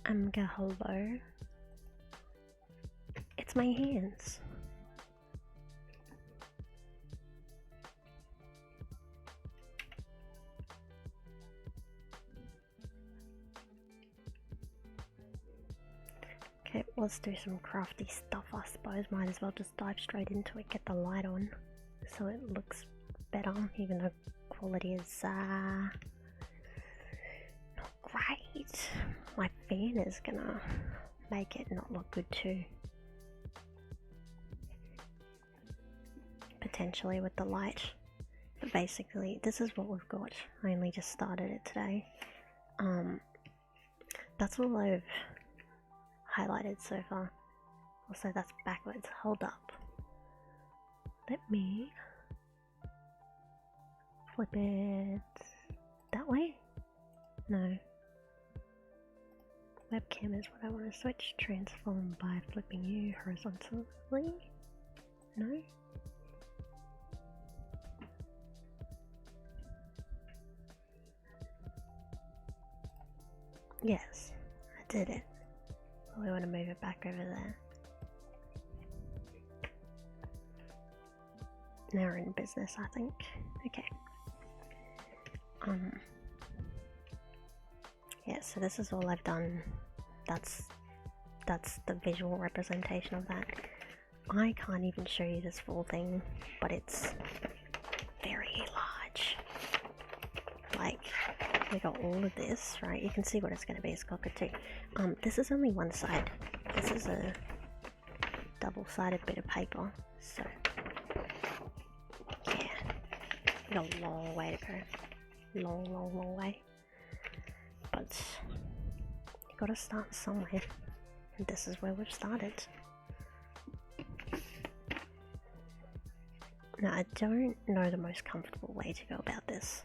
Hello. It's my hands. Okay, let's do some crafty stuff, I suppose. Might as well just dive straight into it, get the light on so it looks better, even though quality is not great. My fan is gonna make it not look good too. Potentially with the light. But basically, this is what we've got. I only just started it today. That's all I've highlighted so far. Also, that's backwards. Hold up. Let me flip it that way? No. Webcam is what I want to switch. Transform by flipping you horizontally? No? Yes, I did it. We want to move it back over there. Now we're in business, I think. Okay. Yeah, so this is all I've done. That's the visual representation of that. I can't even show you this full thing, but it's very large. Like, we got all of this, right? You can see what it's going to be. It's cockatoo. This is only one side. This is a double-sided bit of paper. So, yeah, we got a long way to go. Long way. But you got to start somewhere, and this is where we've started. Now, I don't know the most comfortable way to go about this.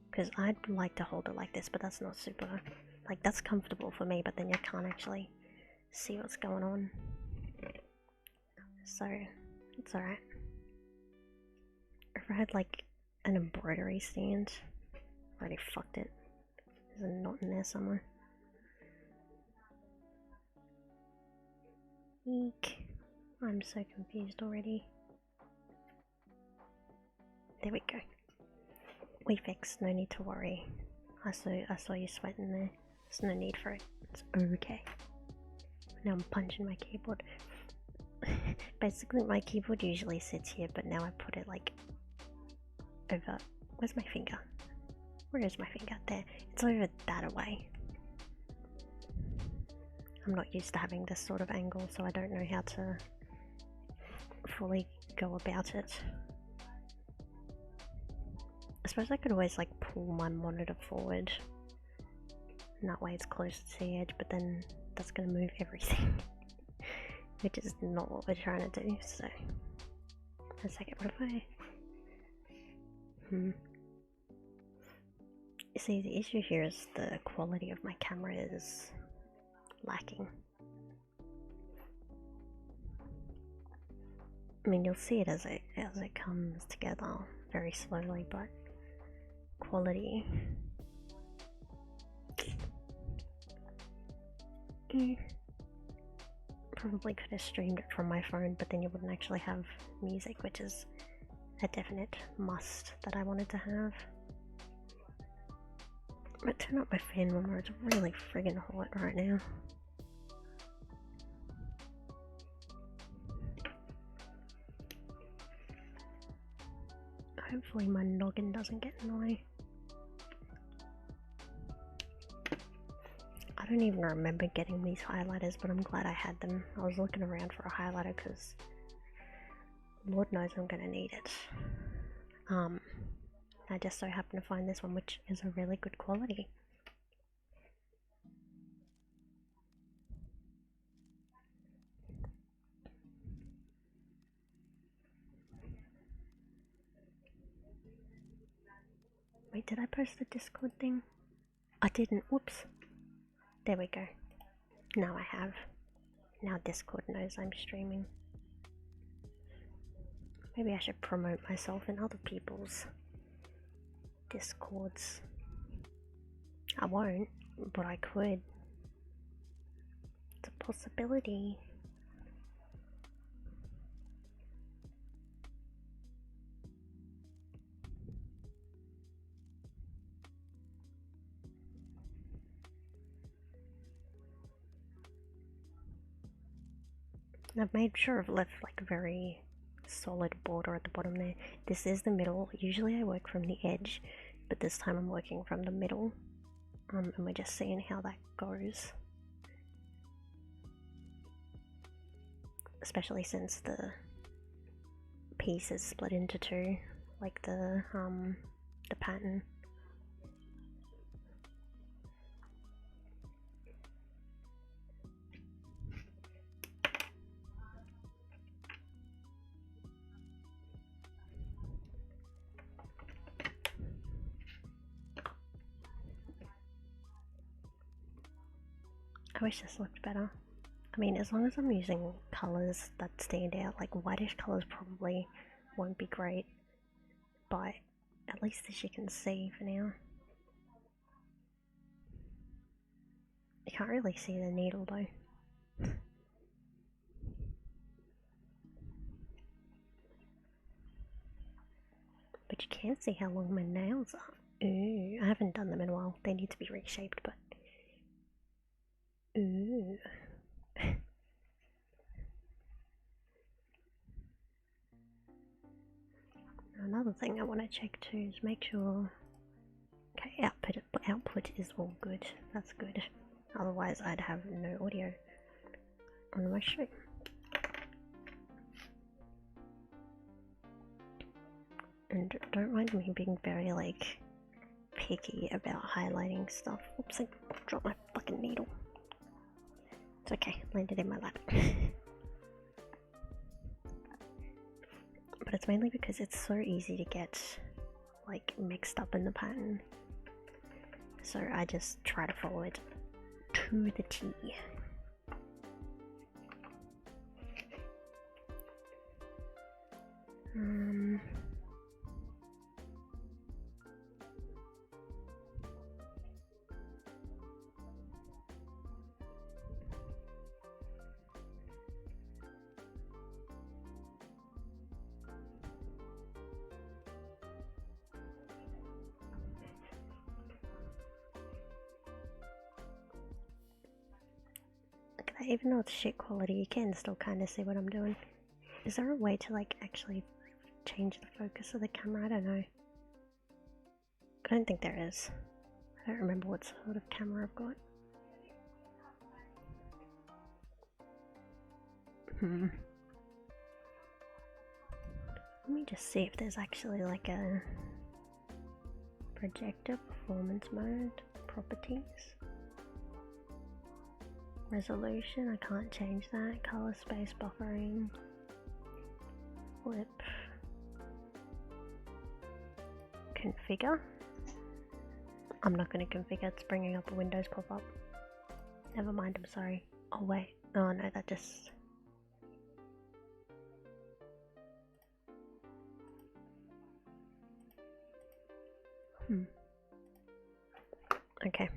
Because I'd like to hold it like this, but that's not super, like, that's comfortable for me, but then you can't actually see what's going on. So, it's alright. If I had, like, an embroidery stand, I already fucked it. There's a knot in there somewhere. Eek. I'm so confused already. There we go. We fixed, no need to worry. I saw you sweating there. There's no need for it. It's okay. Now I'm punching my keyboard. Basically my keyboard usually sits here, but now I put it like over. Where's my finger? Where is my finger? There. It's over that away. I'm not used to having this sort of angle, so I don't know how to fully go about it. I suppose I could always like pull my monitor forward, and that way it's closer to the edge, but then that's going to move everything, which is not what we're trying to do. So, a second, what if I... See, the issue here is the quality of my camera is lacking. I mean, you'll see it as it comes together very slowly, but quality. Probably could have streamed it from my phone, but then you wouldn't actually have music, which is a definite must that I wanted to have. But turn up my fan more, it's really friggin' hot right now. Hopefully my noggin doesn't get in the way. I don't even remember getting these highlighters, but I'm glad I had them. I was looking around for a highlighter because Lord knows I'm gonna need it. I just so happen to find this one, which is a really good quality. Wait, did I post the Discord thing? I didn't. Whoops. There we go. Now I have. Now Discord knows I'm streaming. Maybe I should promote myself in other people's Discords. I won't, but I could. possibility. I've made sure I've left like a very solid border at the bottom there. This is the middle. Usually I work from the edge, but this time I'm working from the middle. And we're just seeing how that goes. Especially since the piece is split into two, like the pattern. I wish this looked better. I mean, as long as I'm using colours that stand out, like whitish colours probably won't be great, but at least this you can see for now. You can't really see the needle though. But you can see how long my nails are. Ooh, I haven't done them in a while. They need to be reshaped, but... Ooh. Another thing I want to check too is make sure... Okay, output is all good. That's good. Otherwise I'd have no audio on my stream. And don't mind me being very like picky about highlighting stuff. Oops, I dropped my fucking needle. It's okay, landed in my lap. But it's mainly because it's so easy to get like mixed up in the pattern. So I just try to follow it to the T. Even though it's shit quality, you can still kind of see what I'm doing. Is there a way to like actually change the focus of the camera? I don't know. I don't think there is. I don't remember what sort of camera I've got. Let me just see if there's actually like a projector performance mode, properties. Resolution, I can't change that. Color space buffering. Flip. Configure. I'm not going to configure, it's bringing up a Windows pop-up. Never mind, I'm sorry. Oh wait, oh no, that just... Okay.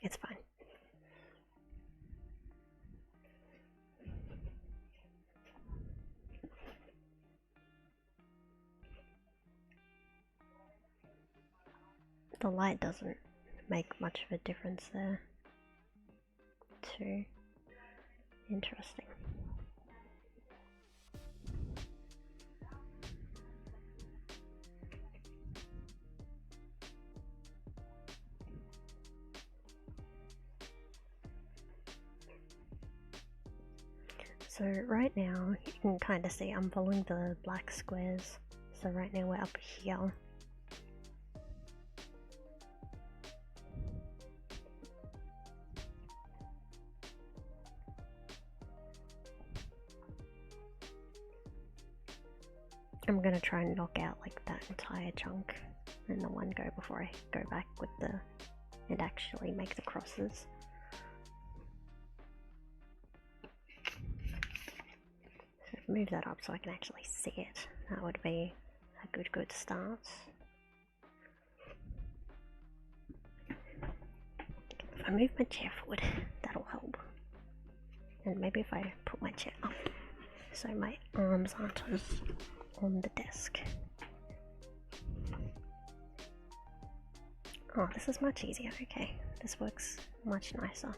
It's fine. The light doesn't make much of a difference there. Too interesting. So right now you can kind of see I'm following the black squares. So right now we're up here. I'm gonna try and knock out like that entire chunk in the one go before I go back with the and actually make the crosses. So move that up so I can actually see it. That would be a good start. I move my chair forward, that'll help. And maybe if I put my chair up so my arms aren't on the desk. Oh, this is much easier. Okay, this works much nicer.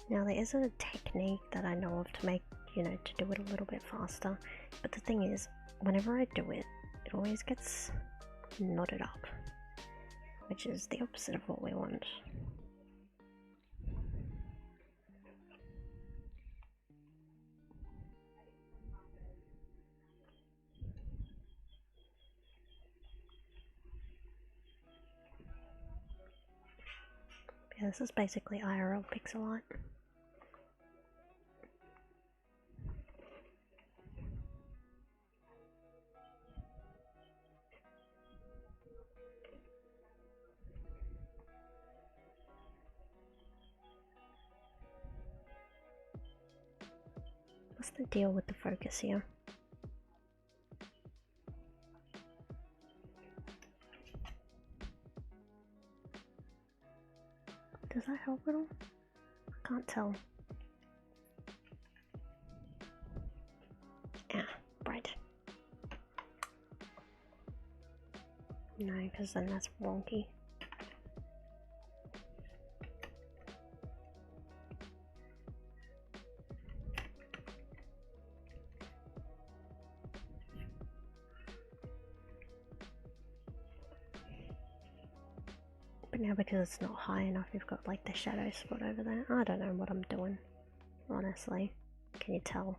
Now there is a technique that I know of to make, to do it a little bit faster, but the thing is, whenever I do it, it always gets knotted up, which is the opposite of what we want. Yeah, this is basically IRL pixel art. What's the deal with the focus here? Does that help at all? I can't tell. Ah, right. No, because then that's wonky. But now because it's not high enough, you've got like the shadow spot over there. I don't know what I'm doing, honestly. Can you tell?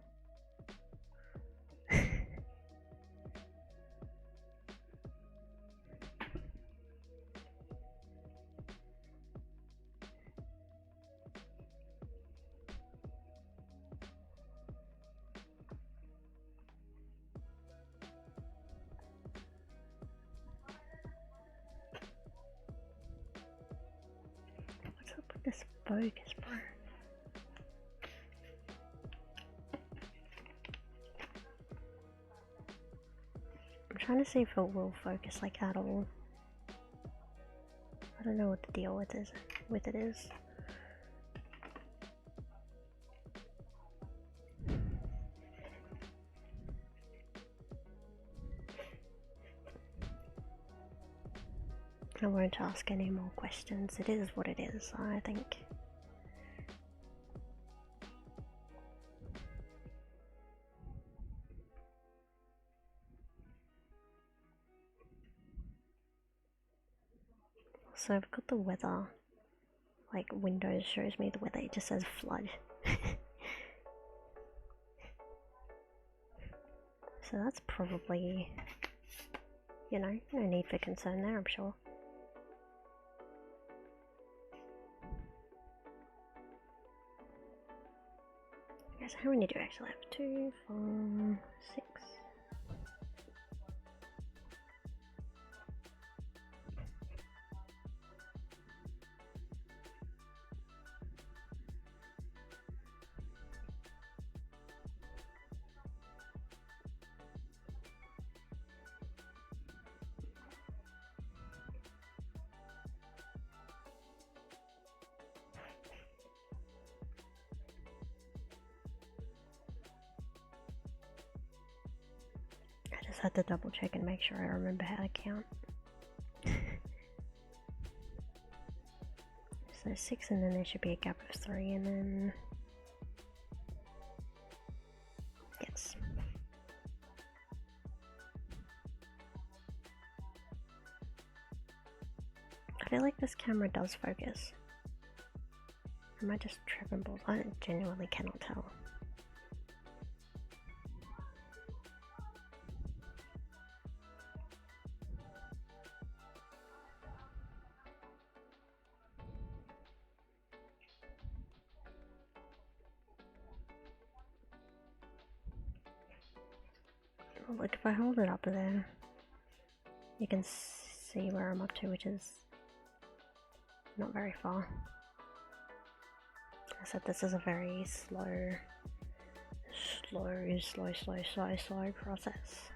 What's up with this focus, bro? I'm trying to see if it will focus like at all. I don't know what the deal with it is. I won't ask any more questions. It is what it is, I think. So I've got the weather, like Windows shows me the weather, it just says flood. So that's probably, no need for concern there, I'm sure. Okay, so how many do I actually have? 2, 4, 6. I just had to double check and make sure I remember how to count. So 6, and then there should be a gap of 3, and then... yes. I feel like this camera does focus. Am I just tripping balls? I genuinely cannot tell. Look, if I hold it up there, you can see where I'm up to, which is not very far. I said this is a very slow process.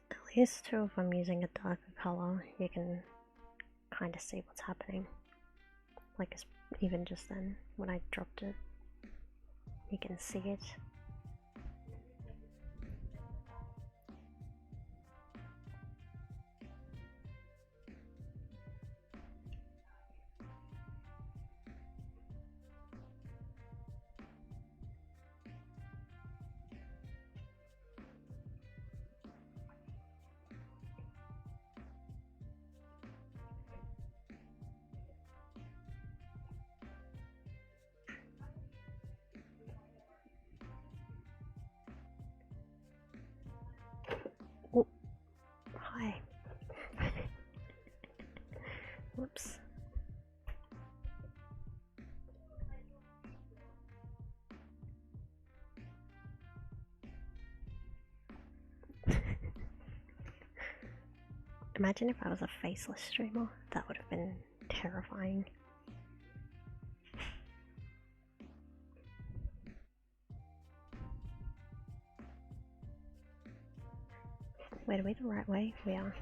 At least too, if I'm using a darker color, you can kind of see what's happening. Like even just then, when I dropped it, you can see it. Oh, hi. Whoops. Imagine if I was a faceless streamer, that would have been terrifying. Wait, are we the right way? We are.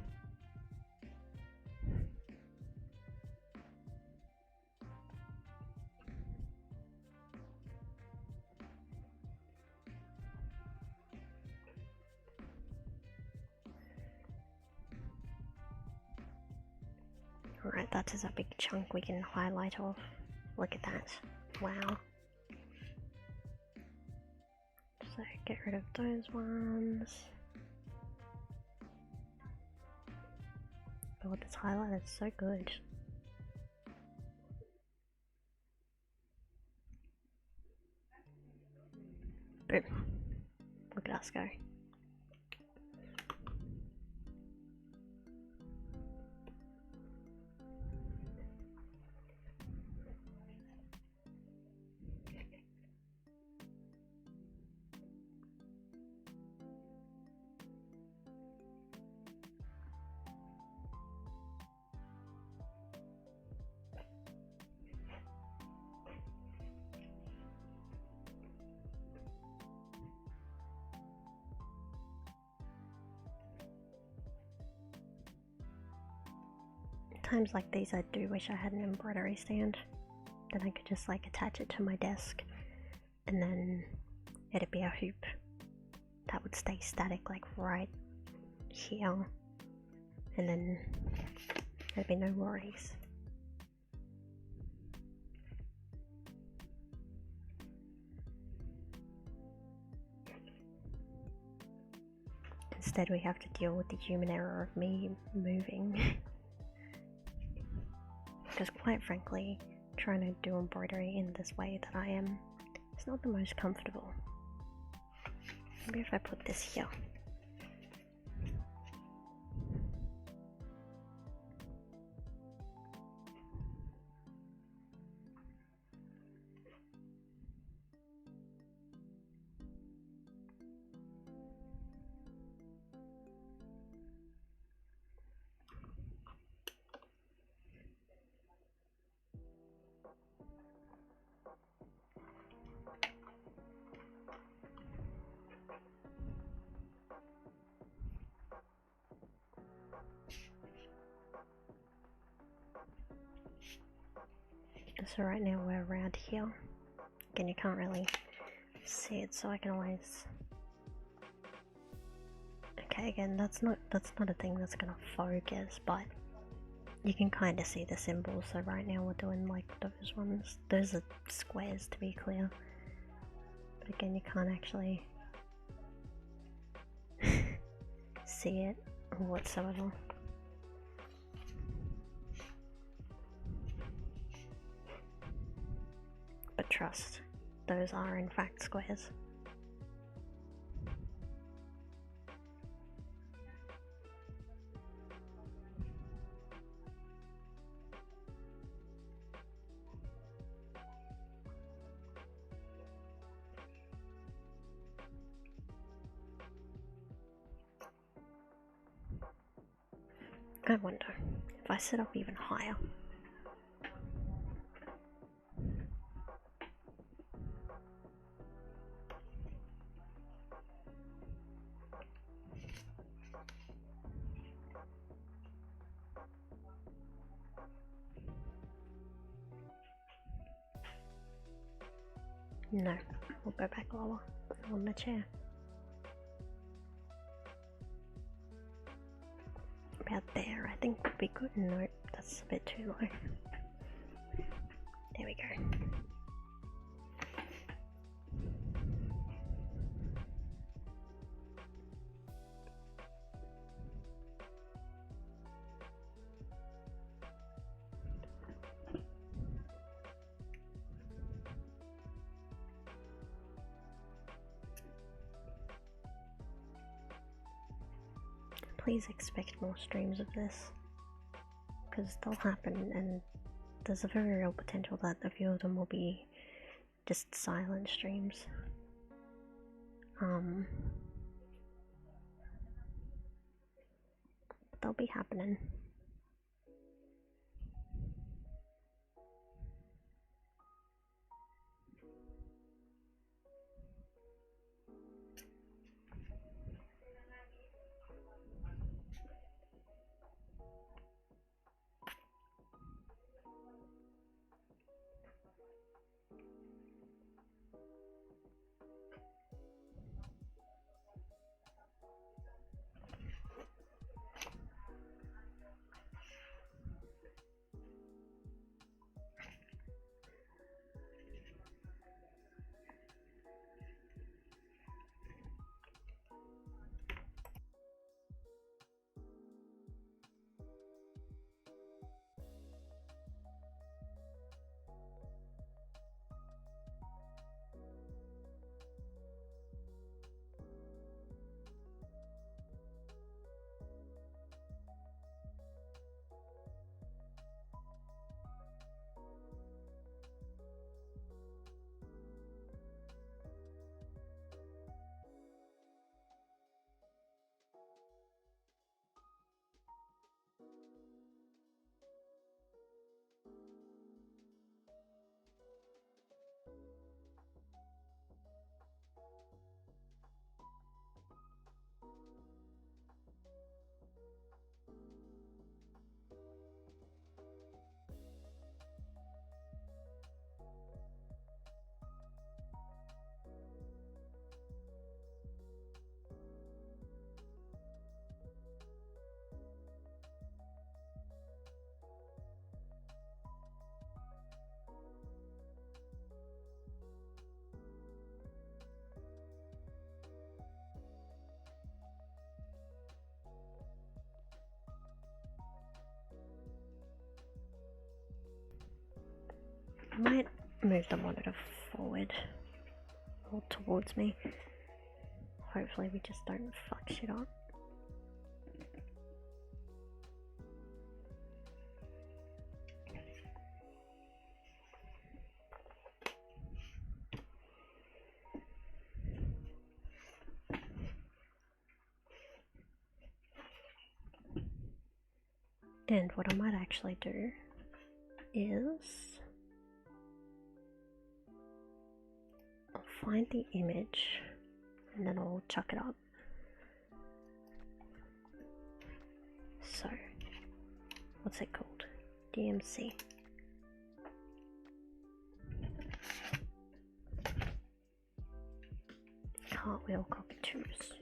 Alright, that is a big chunk we can highlight off. Look at that. Wow. So get rid of those ones. Oh, this highlight is so good. Boom. Look at us go. Times like these I do wish I had an embroidery stand. Then I could just like attach it to my desk and then it'd be a hoop that would stay static like right here, and then there'd be no worries. Instead we have to deal with the human error of me moving. Because quite frankly, trying to do embroidery in this way that I am, it's not the most comfortable. Maybe if I put this here. so right now we're around here. Again, you can't really see it, so I can always... Okay, again, that's not a thing that's gonna focus, but you can kind of see the symbols. So right now we're doing like those ones. Those are squares, to be clear. But again, you can't actually see it whatsoever. But trust, those are in fact squares. I wonder if I sit up even higher. No, we'll go back lower on the chair. About there, I think would be good. No, that's a bit too low. There we go. Please expect more streams of this, because they'll happen, and there's a very real potential that a few of them will be just silent streams. But they'll be happening. I might move the monitor forward or towards me. Hopefully we just don't fuck shit up. And what I might actually do is I'll find the image and then I'll chuck it up. So, what's it called? DMC. cartwheel cockatoos.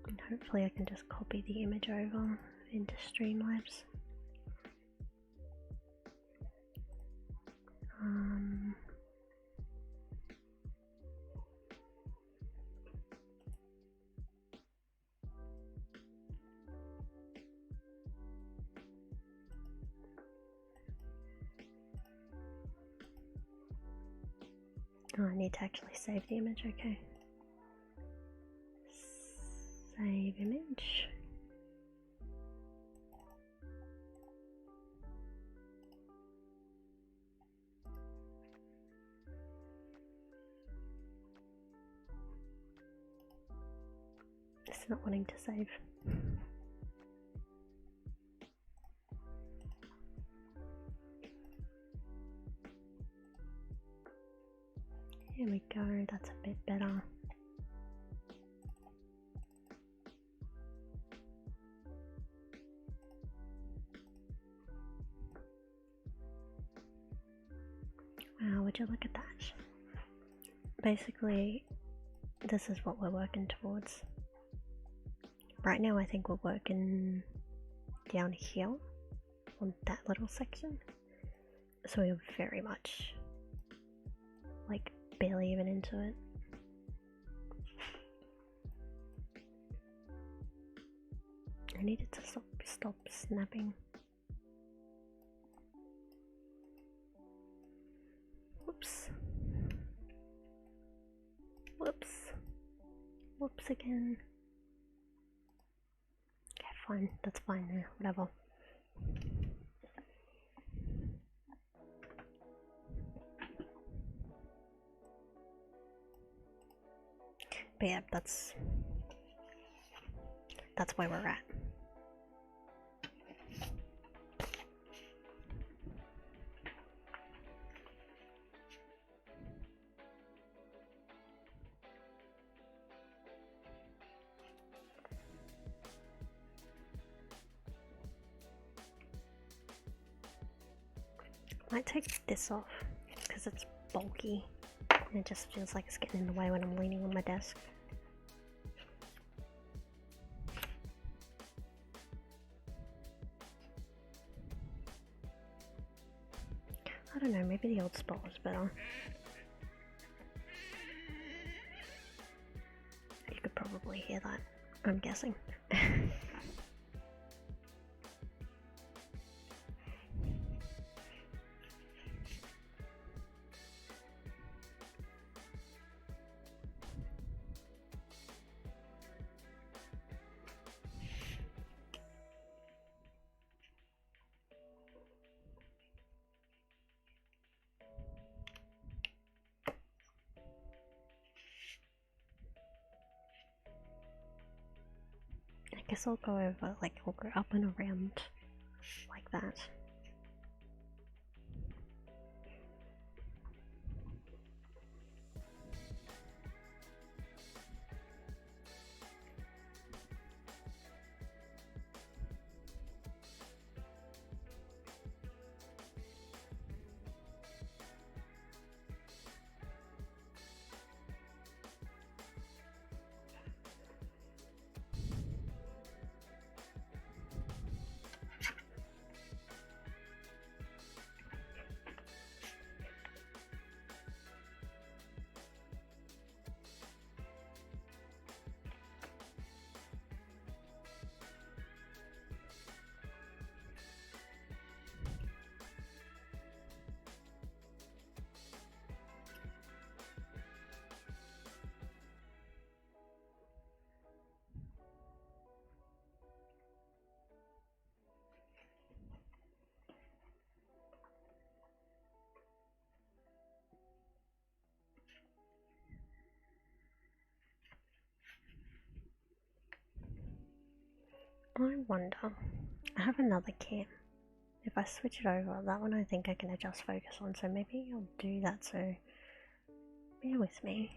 And hopefully I can just copy the image over into Streamlabs. Oh, I need to actually save the image, okay. Save image. It's not wanting to save. Here we go, that's a bit better. Wow, would you look at that? Basically, this is what we're working towards. Right now I think we're working down here on that little section. So we're very much like barely even into it. I needed to stop snapping. Whoops. Whoops. Whoops again. Okay, fine. That's fine now. Whatever. But yeah, that's where we're at. Might take this off because it's bulky and it just feels like it's getting in the way when I'm leaning on my desk. I don't know, maybe the old spot was better. You could probably hear that, I'm guessing. I guess I'll go over, like, I'll go up and around like that. I wonder, I have another cam. If I switch it over, that one I think I can adjust focus on, so maybe I'll do that, so bear with me.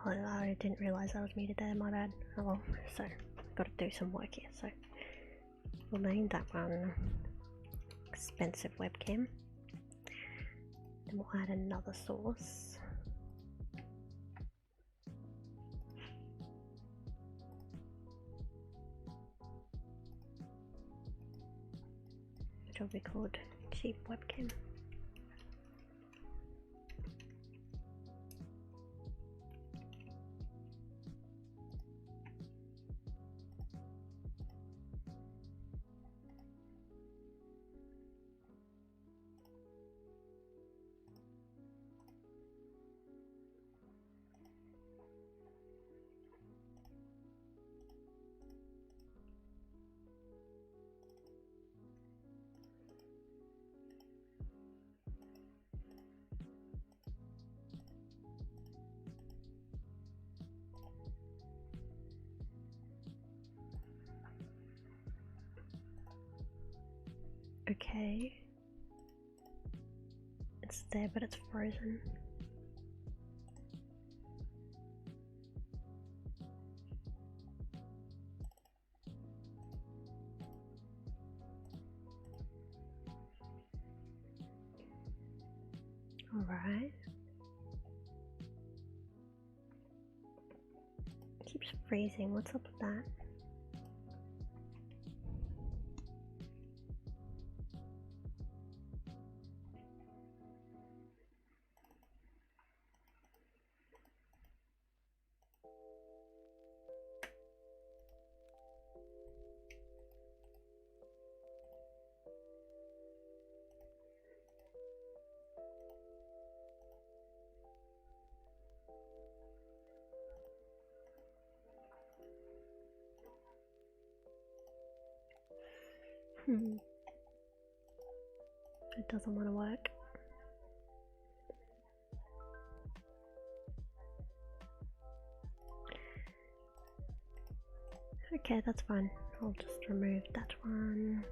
I didn't realise I was muted there, my bad. Oh well, so gotta do some work here, so we'll name that one expensive webcam. Then we'll add another source. Which will be called cheap webcam. Okay. It's there, but it's frozen. Alright. It keeps freezing. What's up with that? It doesn't want to work. Okay, that's fine. I'll just remove that one.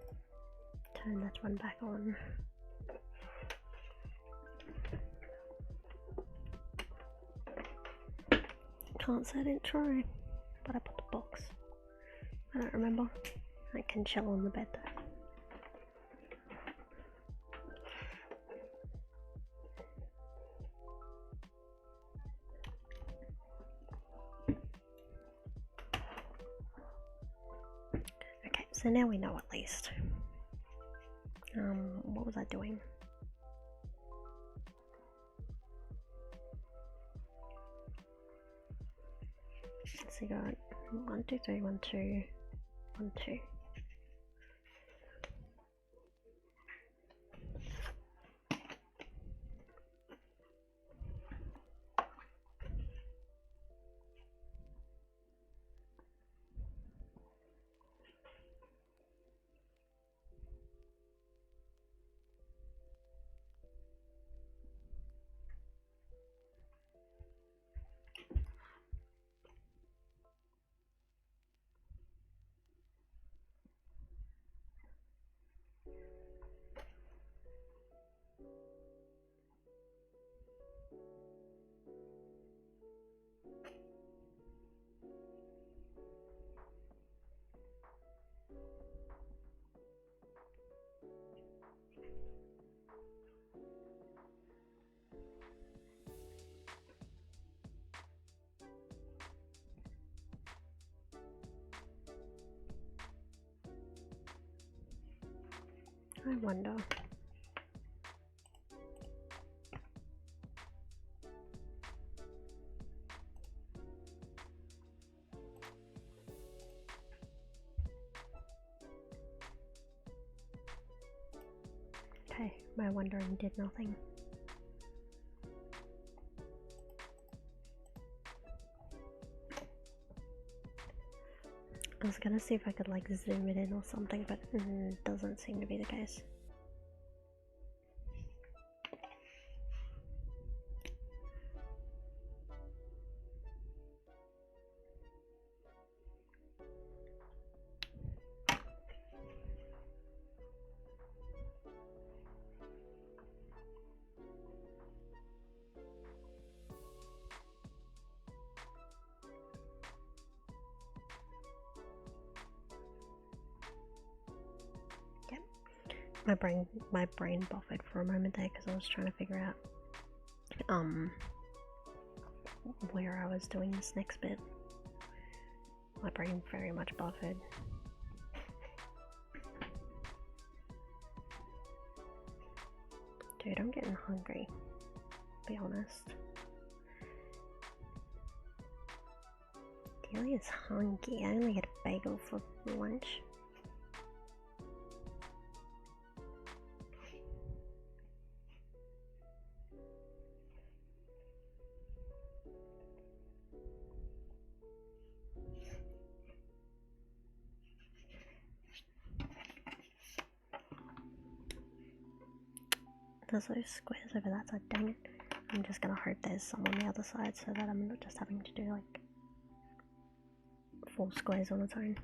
Turn that one back on. Can't say I didn't try, but I put the box. I don't remember. I can chill on the bed though. Okay, so now we know at least. What was I doing? So you got 1, 2, 3, 1, 2, 1, 2. I wonder. Okay, my wondering did nothing. I was gonna see if I could like zoom it in or something, but doesn't seem to be the case. my brain buffered for a moment there because I was trying to figure out where I was doing this next bit. My brain very much buffered. Dude, I'm getting hungry, to be honest. Delia's hungry. I only had a bagel for lunch. There's those squares over that side, dang it. I'm just gonna hope there's some on the other side so that I'm not just having to do like 4 squares on its own.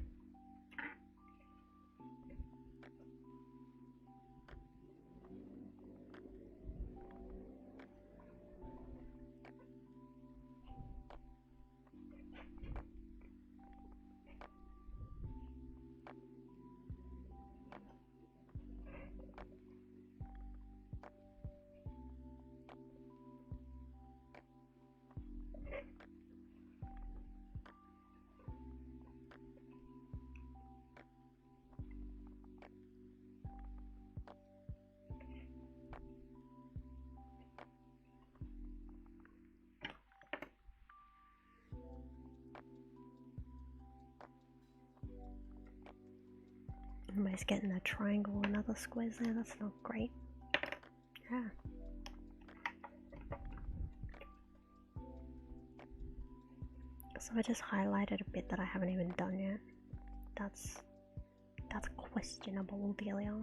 Almost getting a triangle and other squares there, that's not great. Yeah. So I just highlighted a bit that I haven't even done yet. That's questionable, Delia.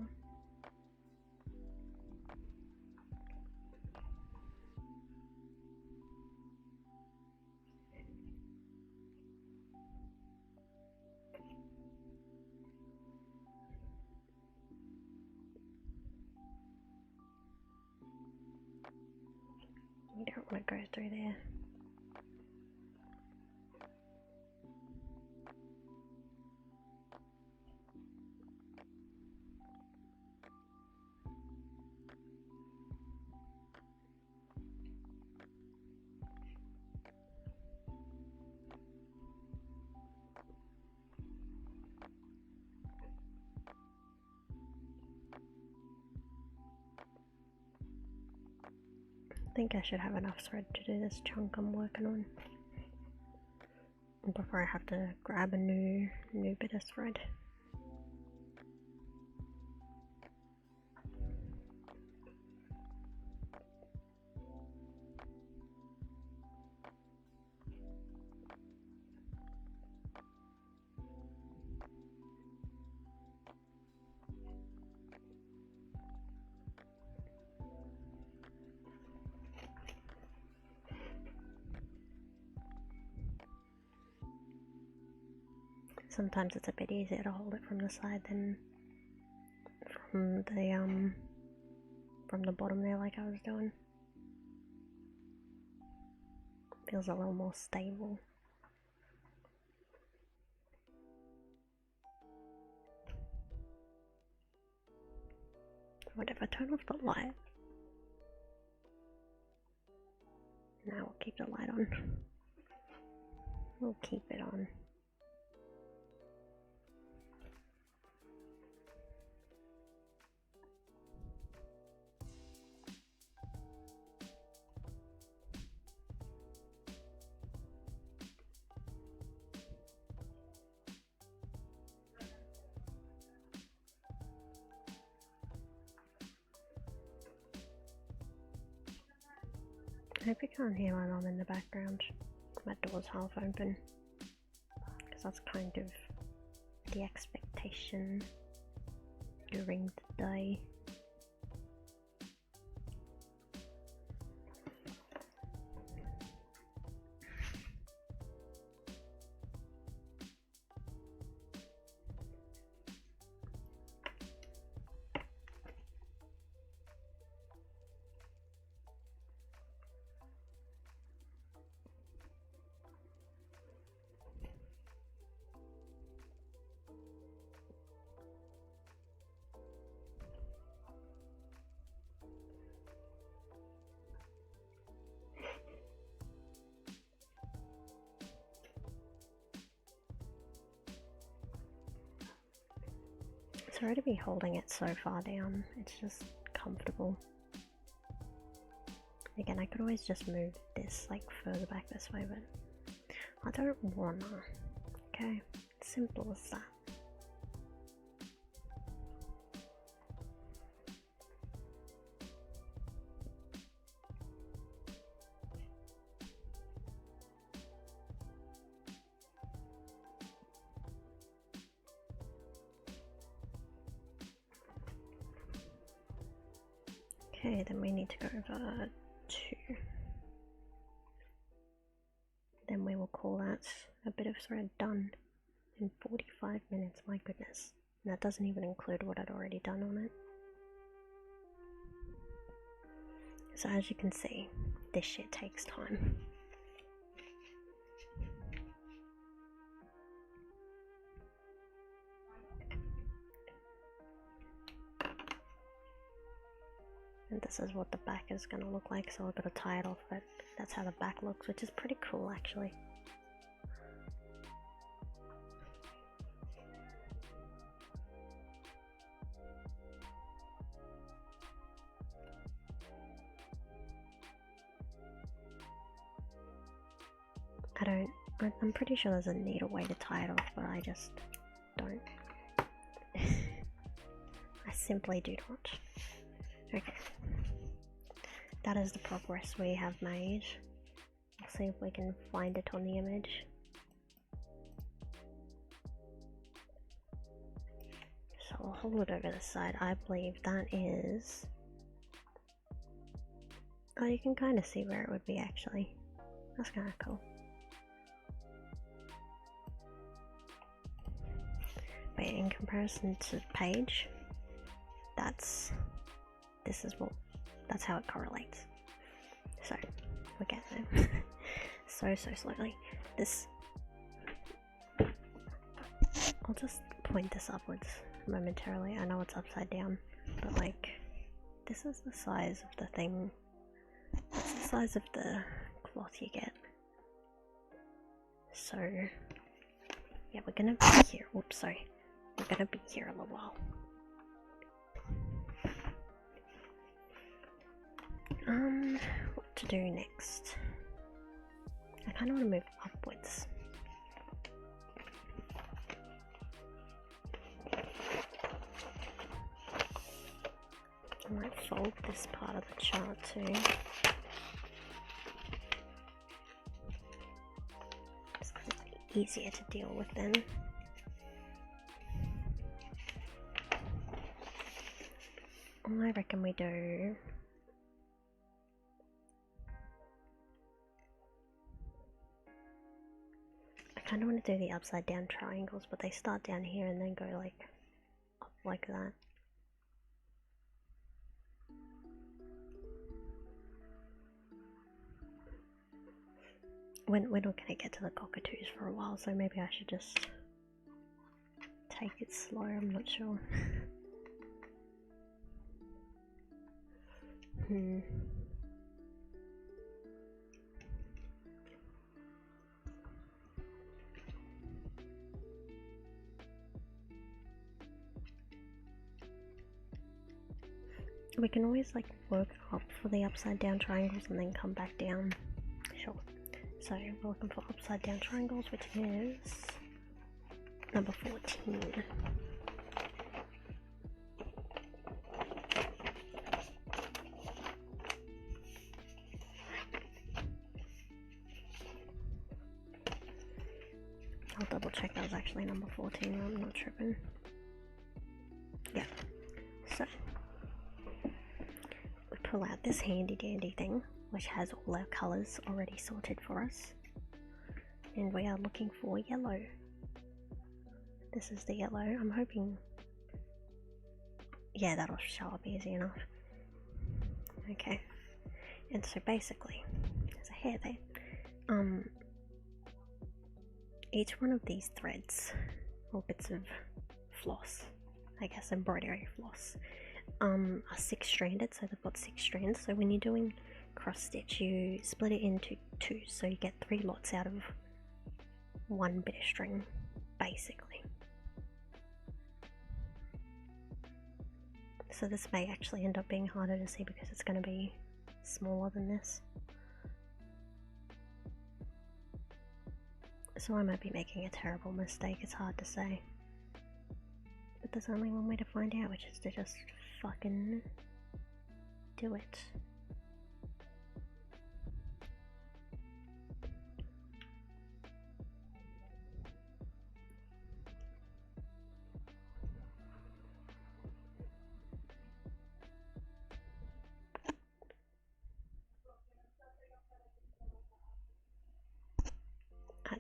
You don't want to go through there. I think I should have enough thread to do this chunk I'm working on before I have to grab a new bit of thread. Sometimes it's a bit easier to hold it from the side than from the bottom there, like I was doing. Feels a little more stable. Whatever, turn off the light. Now we'll keep the light on. We'll keep it on. I hope you can't hear my mum in the background. My door's half open. Because that's kind of the expectation during the day. Sorry to be holding it so far down, it's just comfortable. Again, I could always just move this like further back this way, but I don't wanna. Okay, simple as that. Okay, then we need to go over 2. Then we will call that a bit of thread done in 45 minutes, my goodness. And that doesn't even include what I'd already done on it. So as you can see, this shit takes time. And this is what the back is going to look like, so I've got to tie it off, but that's how the back looks, which is pretty cool actually. I'm pretty sure there's a neater way to tie it off, but I just don't. I simply do not. Okay. That is the progress we have made. We'll see if we can find it on the image. So I'll hold it over this side. I believe that is... Oh, you can kind of see where it would be actually. That's kind of cool. But in comparison to the page, that's how it correlates. So we're getting there. so slowly. I'll just point this upwards momentarily. I know it's upside down, but like, this is the size of the thing. That's the size of the cloth you get. So yeah, we're gonna be here. Oops, sorry. We're gonna be here a little while. What to do next? I kind of want to move upwards. I might fold this part of the chart too. It's easier to deal with then. I reckon we do... I kind of want to do the upside down triangles, but they start down here and then go like up like that. We're not going to get to the cockatoos for a while, so maybe I should just take it slow, I'm not sure. We can always like work up for the upside down triangles and then come back down. Sure. So we're looking for upside down triangles, which is number 14. I'll double check that was actually number 14, I'm not tripping. Yeah. So we pull out this handy dandy thing, which has all our colours already sorted for us. And we are looking for yellow. This is the yellow. I'm hoping... Yeah, that'll show up easy enough. Okay. And so basically, there's a hair there. Each one of these threads, or bits of floss, I guess embroidery floss, are 6-stranded, so they've got 6 strands. So when you're doing cross stitch, you split it into 2, so you get 3 lots out of 1 bit of string, basically. So this may actually end up being harder to see because it's going to be smaller than this. So I might be making a terrible mistake, it's hard to say. But there's only one way to find out, which is to just fucking do it.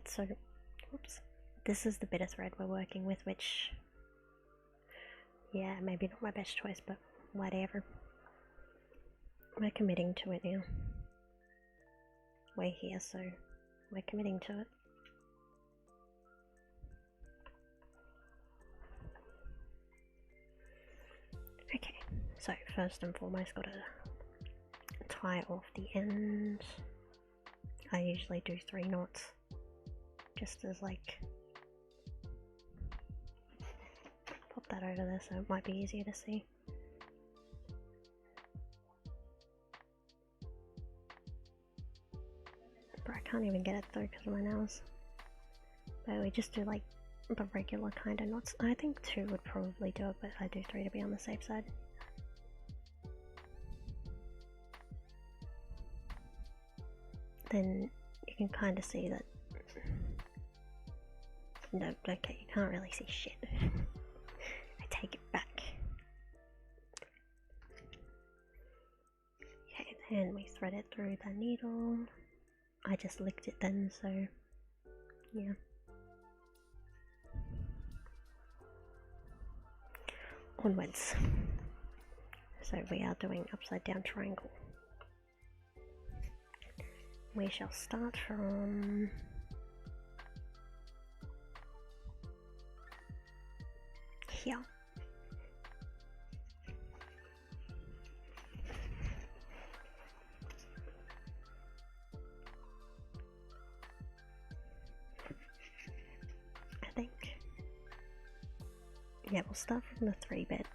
So, whoops. This is the bitter thread we're working with, which, yeah, maybe not my best choice, but whatever. We're committing to it now. We're here, so we're committing to it. Okay, so first and foremost, gotta tie off the end. I usually do 3 knots. Just as like, pop that over there so it might be easier to see. But I can't even get it through because of my nails. But we just do like the regular kind of knots. I think 2 would probably do it, but I do 3 to be on the safe side. Then you can kind of see that. No, okay, you can't really see shit. I take it back. Okay, then we thread it through the needle. I just licked it then, so yeah. Onwards. So we are doing upside down triangle. We shall start from here. I think. Yeah, we'll start from the 3 bit.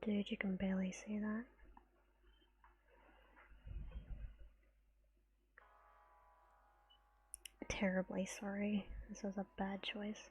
Dude, you can barely see that. Terribly sorry. This was a bad choice.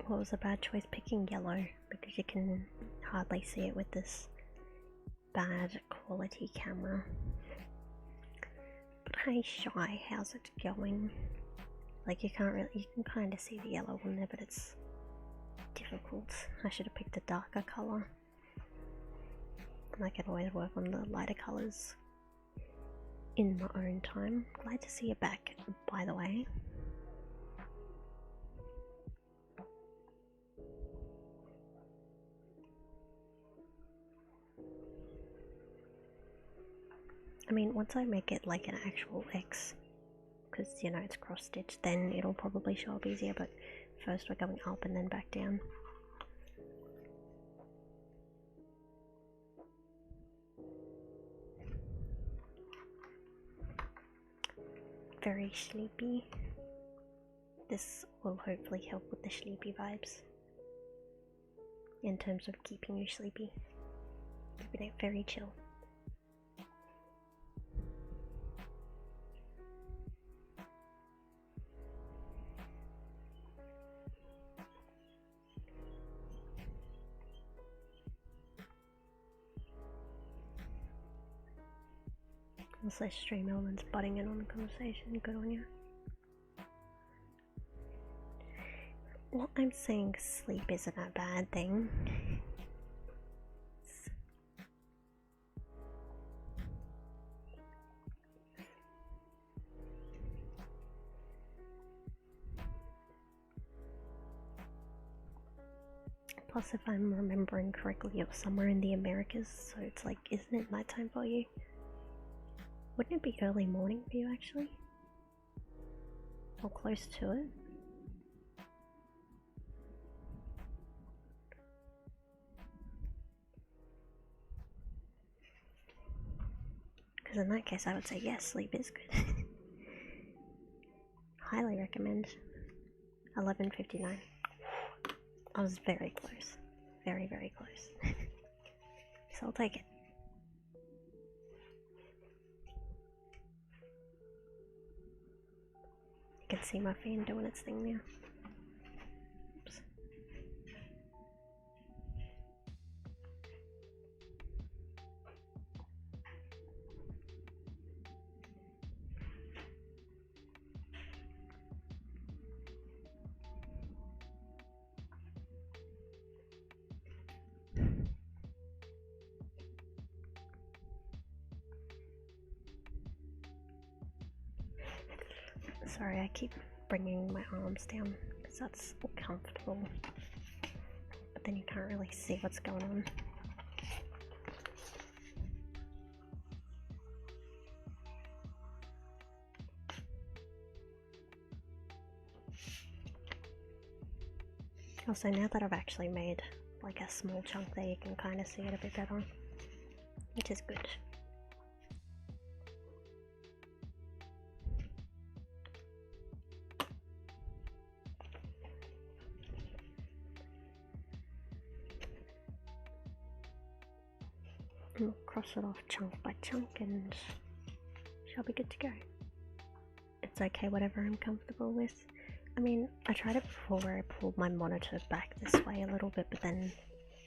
What was a bad choice? Picking yellow, because you can hardly see it with this bad quality camera. But hey Shy, how's it going? Like you can kind of see the yellow on there, but it's difficult. I should have picked a darker colour. And I can always work on the lighter colours in my own time. Glad to see you back, by the way. I mean, once I make it like an actual X, because you know it's cross stitched, then it'll probably show up easier, but first we're going up and then back down. Very sleepy. This will hopefully help with the sleepy vibes. In terms of keeping you sleepy. Keeping it very chill. Also, Stream Elements butting in on the conversation. Good on you. Well, I'm saying sleep isn't a bad thing. Plus, if I'm remembering correctly, you're somewhere in the Americas, so it's like, isn't it nighttime for you? Wouldn't it be early morning for you, actually? Or close to it? Because in that case, I would say yes, sleep is good. Highly recommend. 11:59. I was very close. Very, very close. So I'll take it. You can see my fan doing its thing now. Oops. Sorry, I keep bringing my arms down because that's comfortable, but then you can't really see what's going on. Also, now that I've actually made like a small chunk there, you can kind of see it a bit better, which is good. And we'll cross it off chunk by chunk and shall be good to go. It's okay, whatever I'm comfortable with. I mean, I tried it before where I pulled my monitor back this way a little bit, but then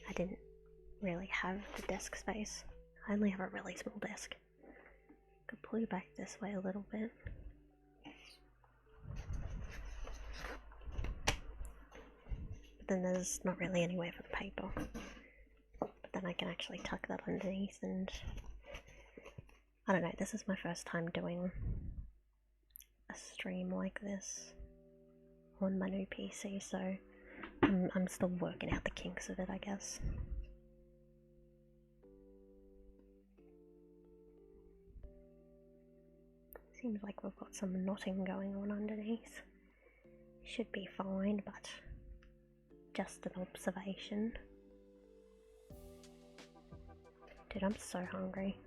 I didn't really have the desk space. I only have a really small desk. Could pull you back this way a little bit. But then there's not really anywhere for the paper. But then I can actually tuck that underneath and... I don't know, this is my first time doing a stream like this on my new PC, so I'm still working out the kinks of it, I guess. Seems like we've got some knotting going on underneath. Should be fine, but just an observation. Dude, I'm so hungry.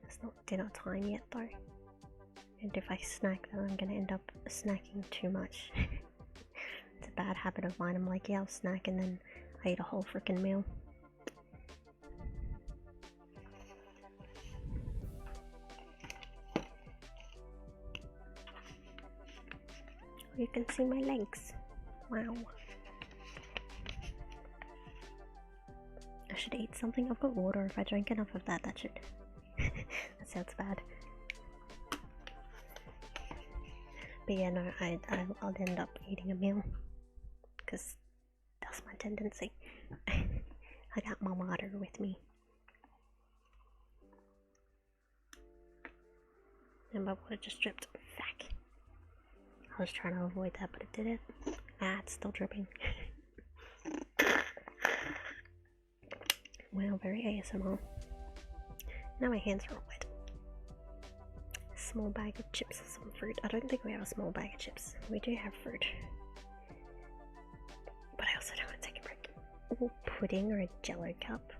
It's not dinner time yet though. And if I snack, then I'm gonna end up snacking too much. It's a bad habit of mine. I'm like, yeah, I'll snack, and then I eat a whole freaking meal. You can see my legs. Wow. I should eat something. I've got water. If I drink enough of that, that should... that sounds bad. But yeah, no, I'll end up eating a meal. Because that's my tendency. I got my water with me. And my water just dripped. Fuck. I was trying to avoid that, but it didn't. Ah, it's still dripping. Wow, very ASMR. Now my hands are all wet. Small bag of chips and some fruit. I don't think we have a small bag of chips. We do have fruit. But I also don't want to take a break. Ooh, pudding or a jello cup.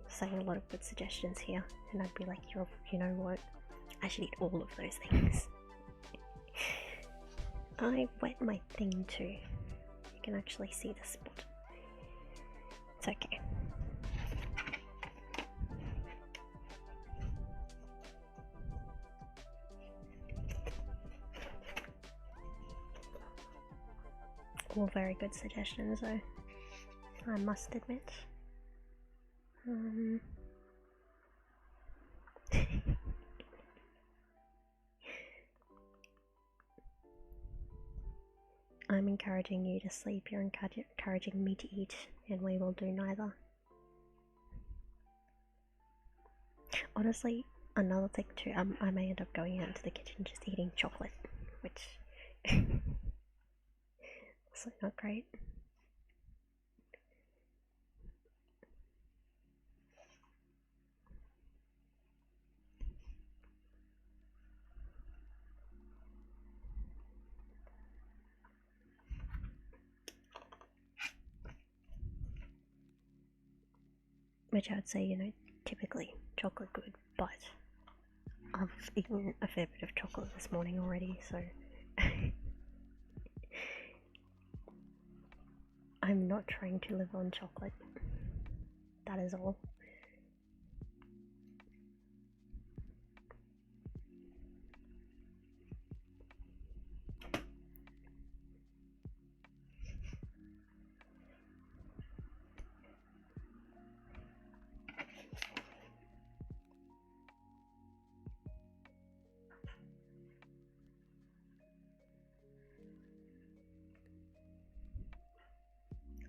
Saying a lot of good suggestions here. And I'd be like, you know what? I should eat all of those things. I wet my thing too. You can actually see the spot. It's okay. All very good suggestions though, I must admit. I'm encouraging you to sleep, you're encouraging me to eat, and we will do neither. Honestly, another thing too, I may end up going out into the kitchen just eating chocolate, which is also not great. Which I would say, you know, typically chocolate good, but I've eaten a fair bit of chocolate this morning already, so I'm not trying to live on chocolate. That is all.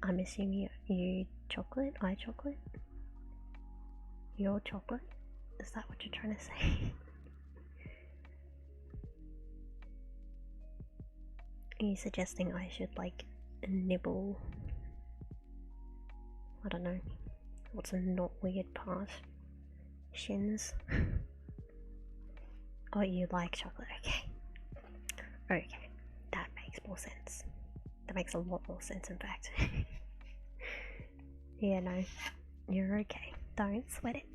I'm assuming you chocolate, I chocolate? Your chocolate? Is that what you're trying to say? Are you suggesting I should, like, nibble? I don't know. What's a not weird part? Shins? Oh, you like chocolate, okay. Okay, that makes more sense. That makes a lot more sense, in fact. Yeah, no, you're okay. Don't sweat it.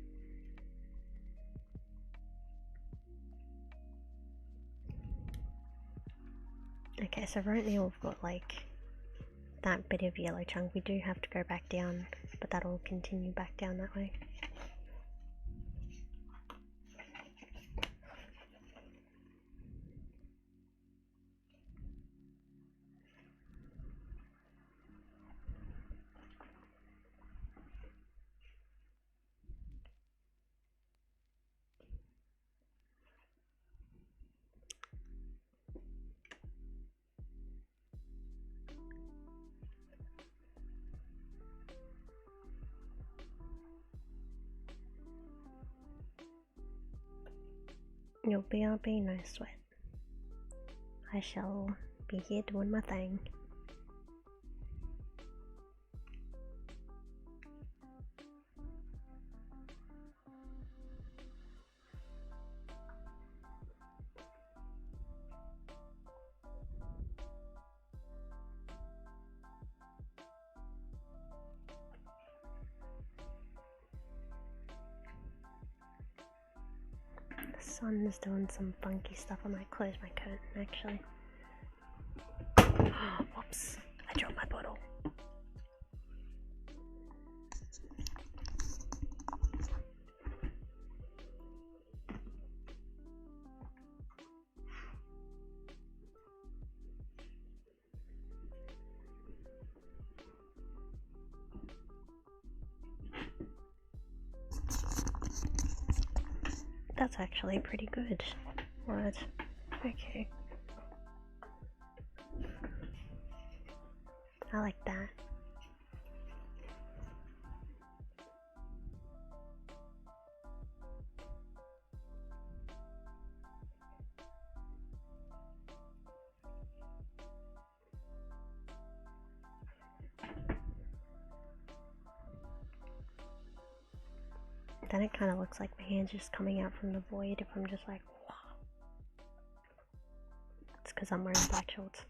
Okay, so right now we've got like that bit of yellow chunk. We do have to go back down, but that'll continue back down that way. You'll be no sweat. I shall be here doing my thing. The sun is doing some funky stuff. I might close my curtain actually. Whoops, I dropped my bottle. That's actually pretty good. Right. Okay. I like that. Then it kind of looks like my hand's just coming out from the void if I'm just like, wow. It's because I'm wearing black shorts.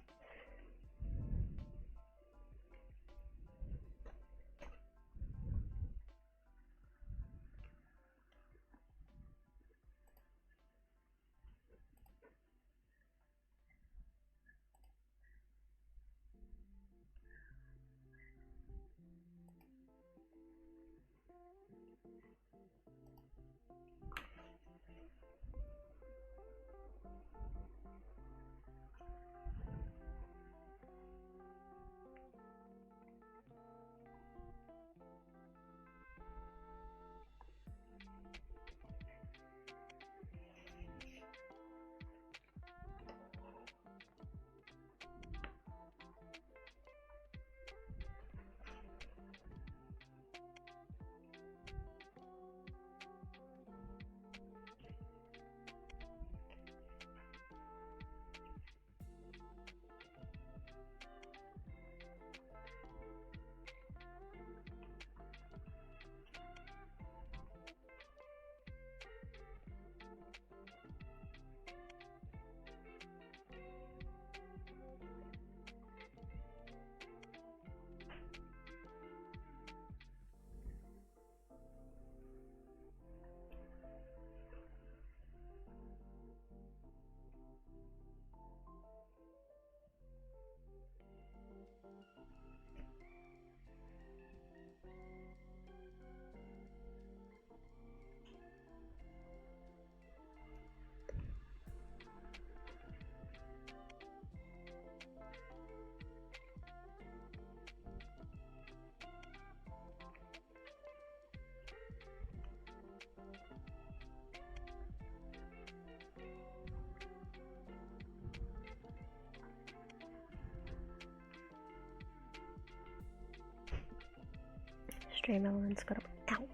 Stream element's got a— ow!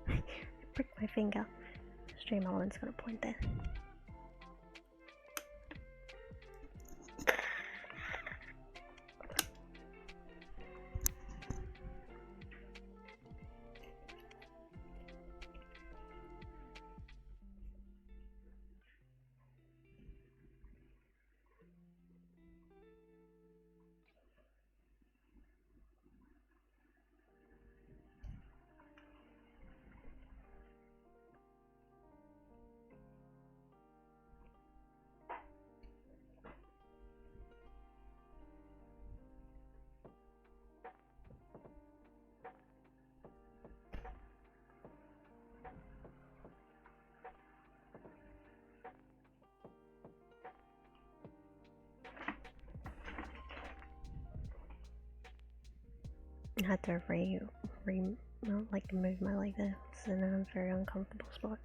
I pricked my finger. Stream element's got a point there. I had to move my leg there. It's in a very uncomfortable spot.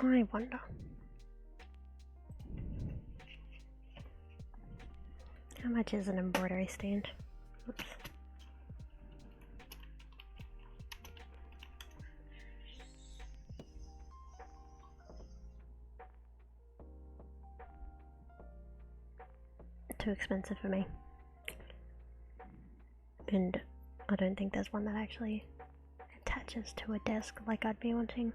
I wonder. How much is an embroidery stand? Oops. Too expensive for me. And I don't think there's one that actually attaches to a desk like I'd be wanting.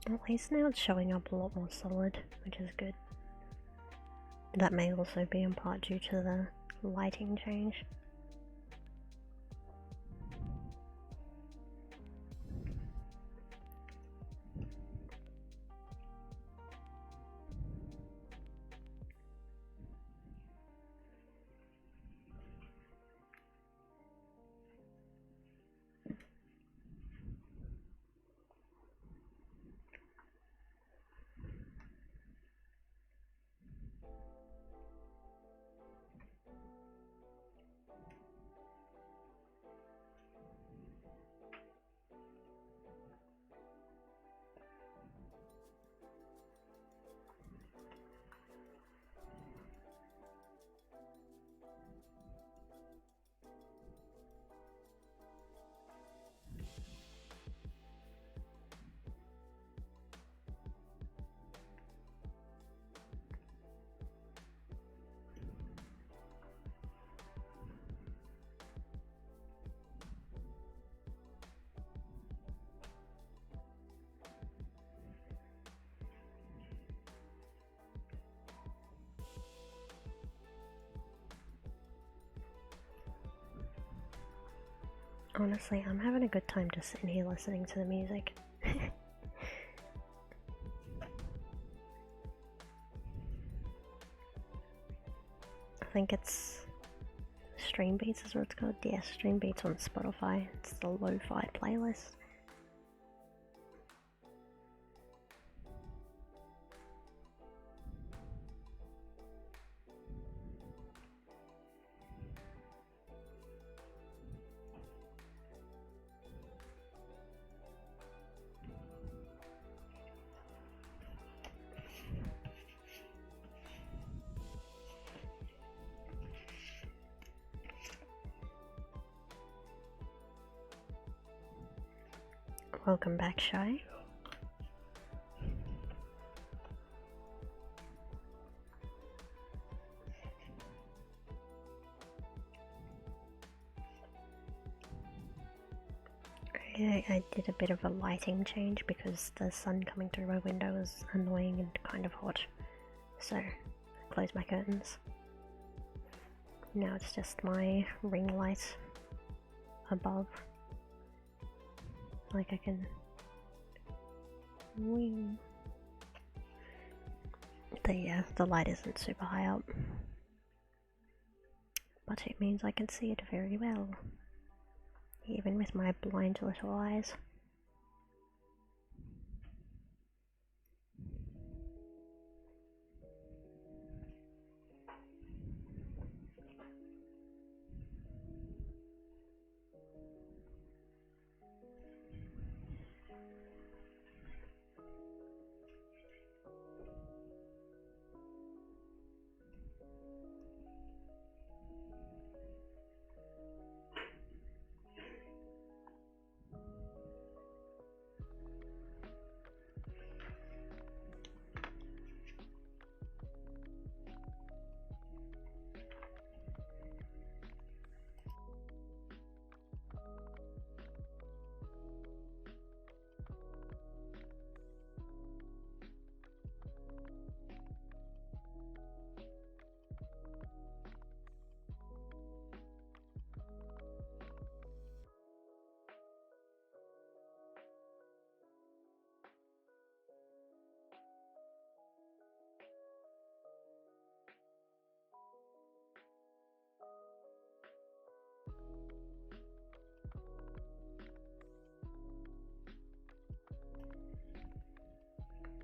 At least now it's showing up a lot more solid, which is good. That may also be in part due to the lighting change. Honestly, I'm having a good time just sitting here listening to the music. I think it's Stream Beats is what it's called. Yeah, Stream Beats on Spotify. It's the lo-fi playlist. Welcome back, Shy. I did a bit of a lighting change because the sun coming through my window was annoying and kind of hot. So, I closed my curtains. Now it's just my ring light above. Like I can... Wing. The light isn't super high up. But it means I can see it very well. Even with my blind little eyes.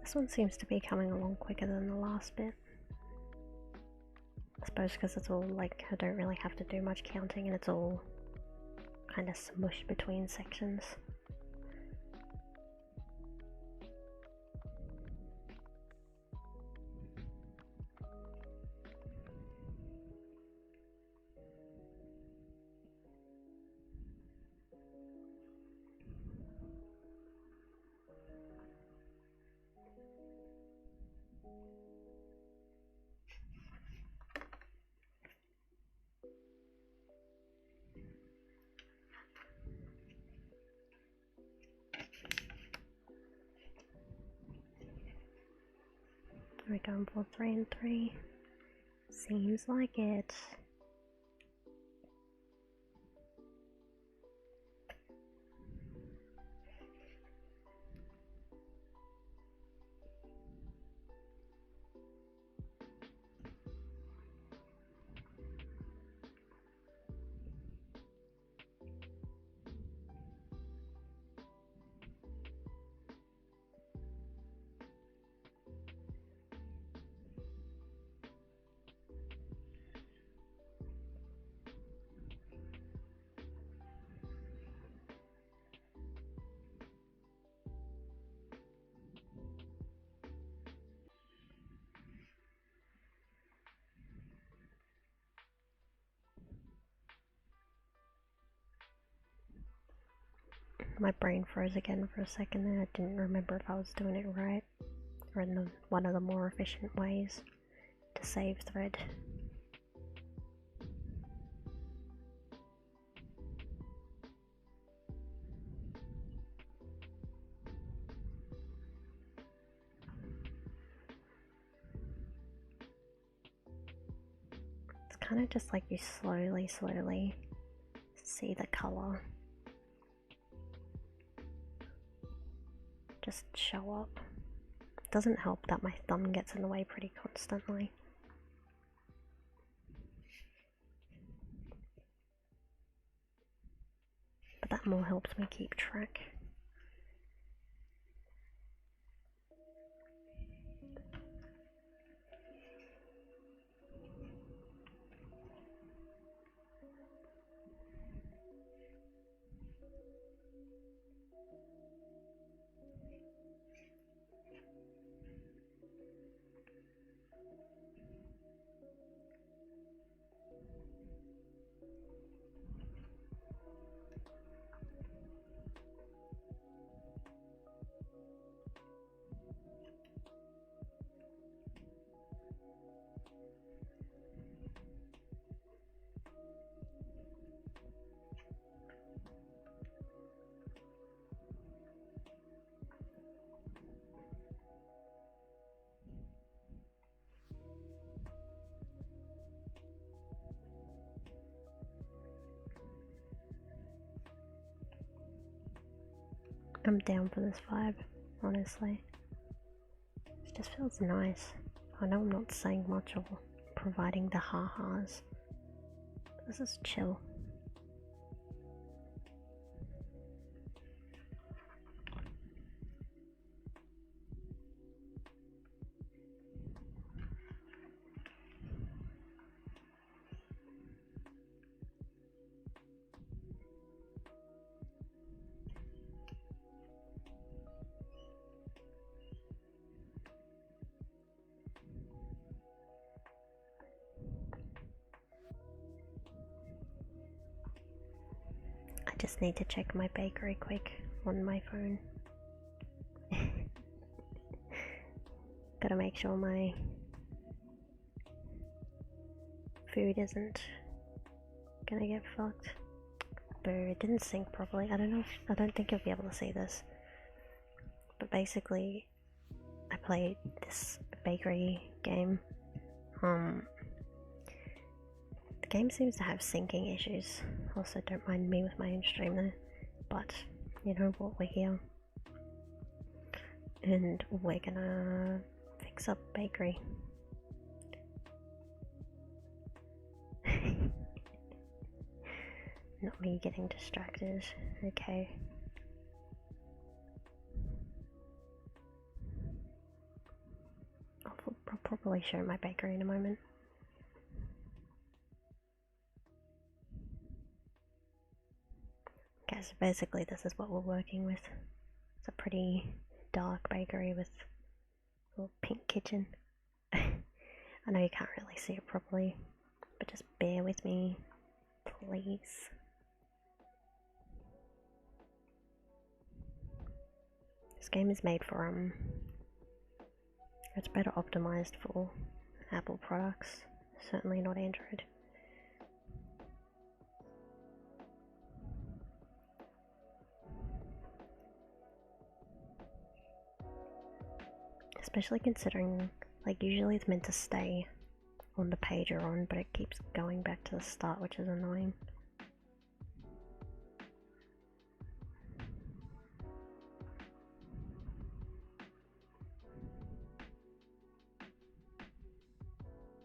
This one seems to be coming along quicker than the last bit. I suppose because it's all like, I don't really have to do much counting and it's all kind of smushed between sections. Are we going for 3 and 3? Seems like it. My brain froze again for a second there. I didn't remember if I was doing it right or in one of the more efficient ways to save thread. It's kind of just like you slowly see the colour just show up. It doesn't help that my thumb gets in the way pretty constantly. But that more helps me keep track. I'm down for this vibe, honestly. It just feels nice. I know I'm not saying much or providing the ha-has. This is chill. I just need to check my bakery quick on my phone. Gotta make sure my food isn't gonna get fucked. Boo, it didn't sync properly. I don't think you'll be able to see this. But basically, I played this bakery game. The game seems to have syncing issues. Also, don't mind me with my own stream though. But, you know what, we're here. And we're gonna fix up bakery. Not me getting distracted. Okay. I'll probably show my bakery in a moment. Okay, so basically this is what we're working with. It's a pretty dark bakery with a little pink kitchen. I know you can't really see it properly, but just bear with me, please. This game is made for, it's better optimized for Apple products, certainly not Android. Especially considering, like, usually it's meant to stay on the page you're on, but it keeps going back to the start, which is annoying.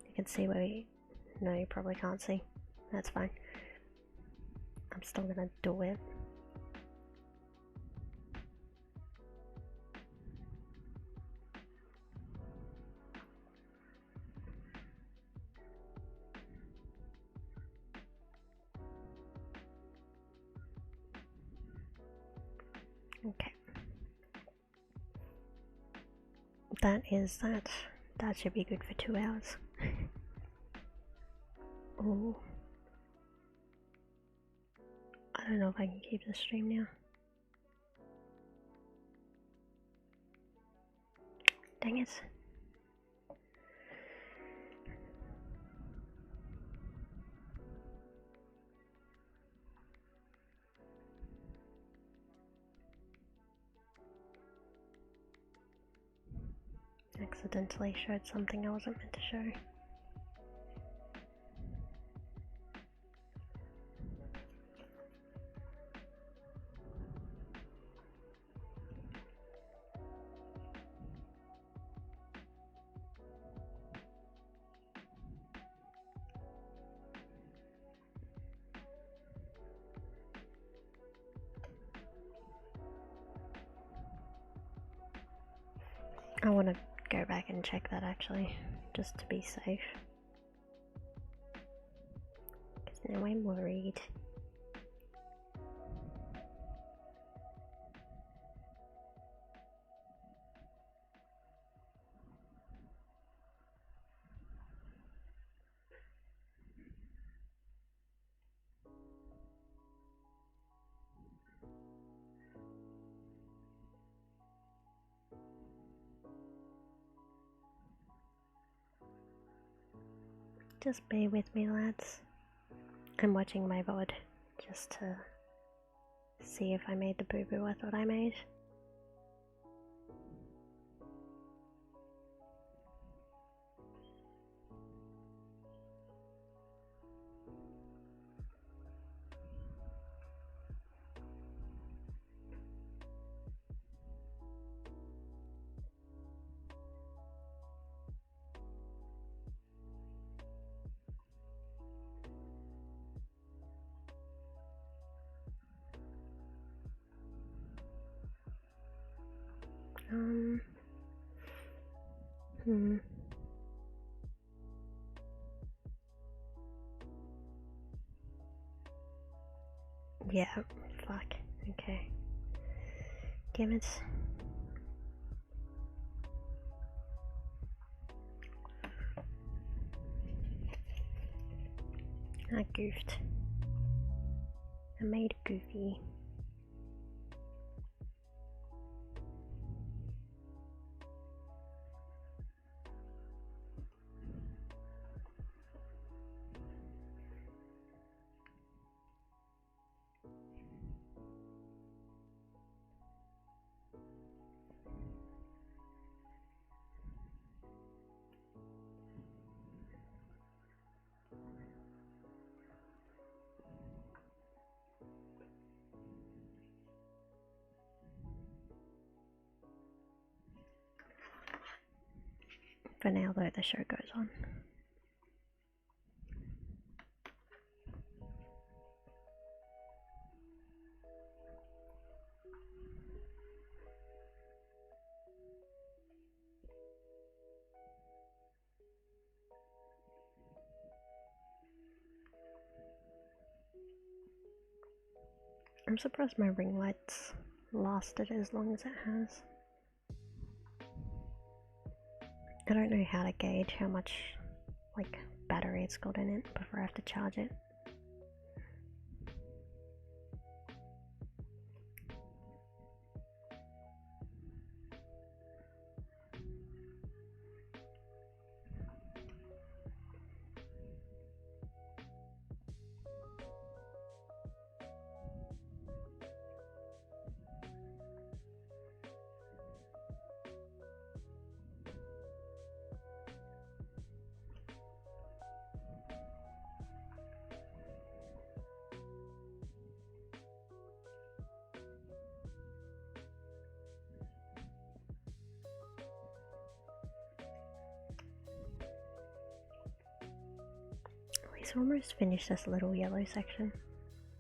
You can see where no, you probably can't see. That's fine. I'm still gonna do it. Okay. That is that. That should be good for 2 hours. Oh. I don't know if I can keep the stream now. Dang it. Accidentally showed something I wasn't meant to show. I want to go back and check that actually, just to be safe. Because now I'm worried. Just bear with me, lads. I'm watching my VOD just to see if I made the boo-boo I thought I made. Um. Hmm. Yeah. Fuck. Okay. Damn it. I goofed. I made a goofy. For now, though, the show goes on. I'm surprised my ring lights lasted as long as it has. I don't know how to gauge how much like battery it's got in it before I have to charge it. We've almost finished this little yellow section.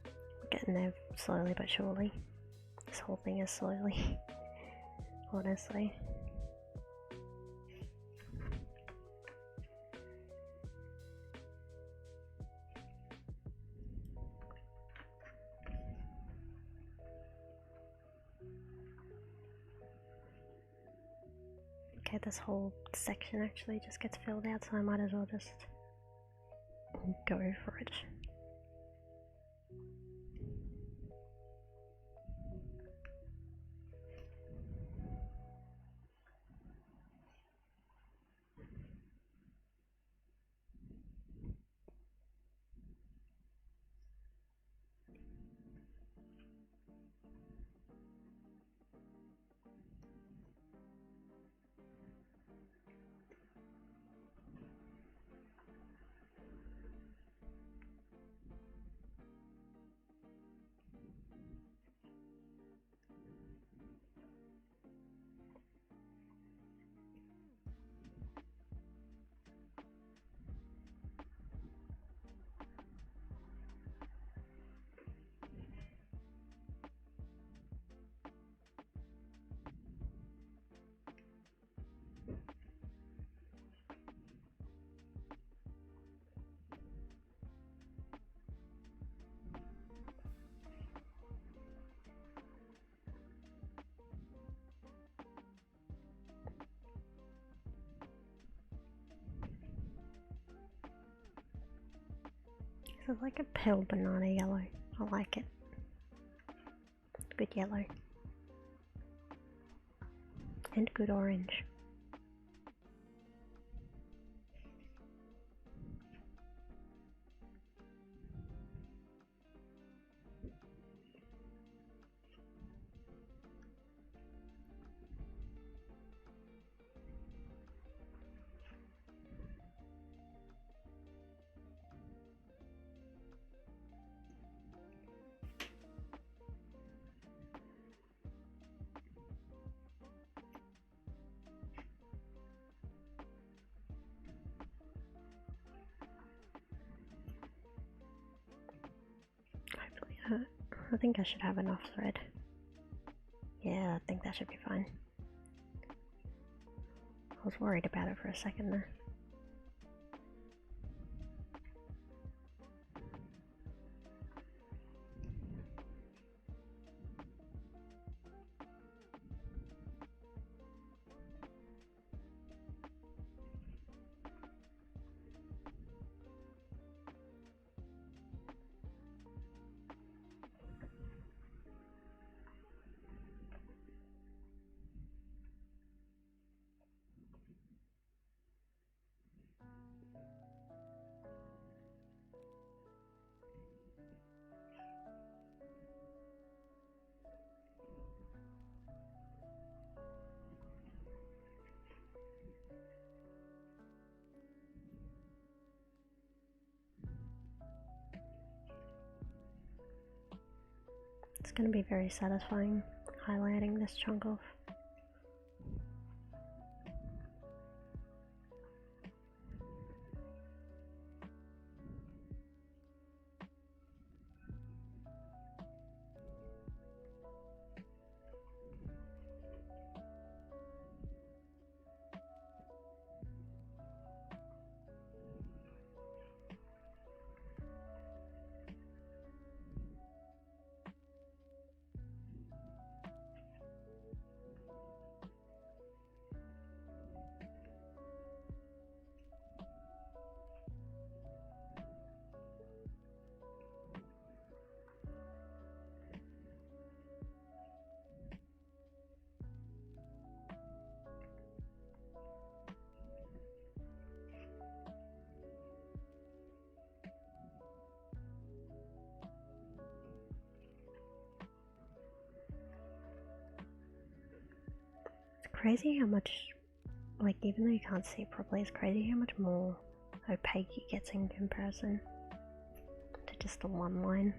We're getting there slowly but surely. This whole thing is slowly, honestly. Okay, this whole section actually just gets filled out, so I might as well just go for it. This is like a pale banana yellow. I like it. Good yellow. And good orange. I think I should have enough thread. Yeah, I think that should be fine. was worried about it for a second there. It's going to be very satisfying highlighting this chunk off. Crazy how much, like, even though you can't see it properly, it's crazy how much more opaque it gets in comparison to just the one line.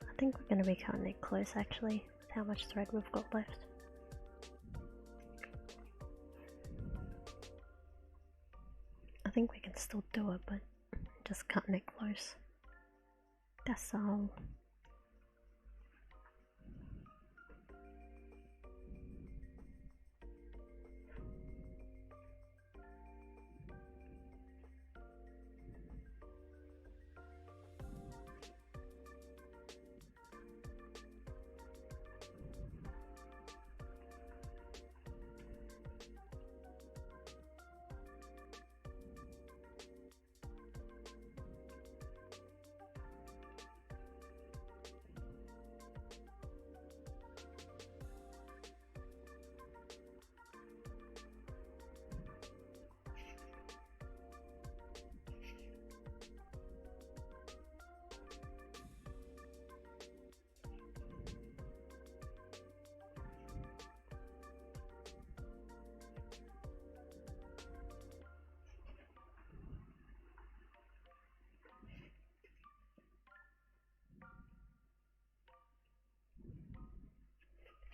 I think we're going to be cutting it close actually, with how much thread we've got left. I think we can still do it, but just cutting it close. That's all.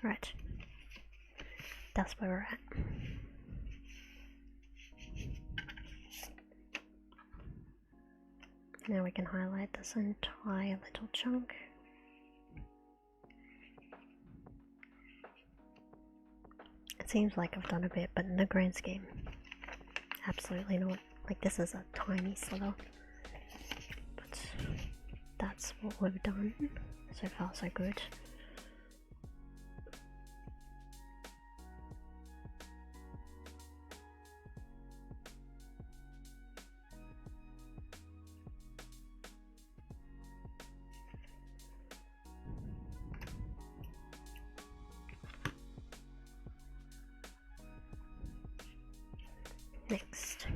Right, that's where we're at. Now we can highlight this entire little chunk. seems like I've done a bit, but in the grand scheme, absolutely not. Like, this is a tiny sliver. But that's what we've done. So far, so good. Next.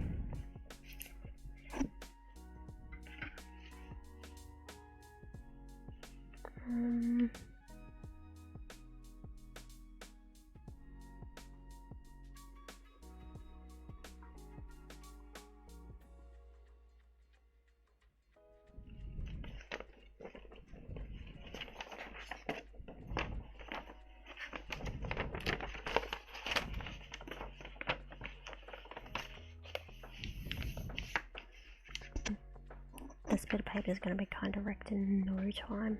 This bit of paper is going to be kind of wrecked in no time.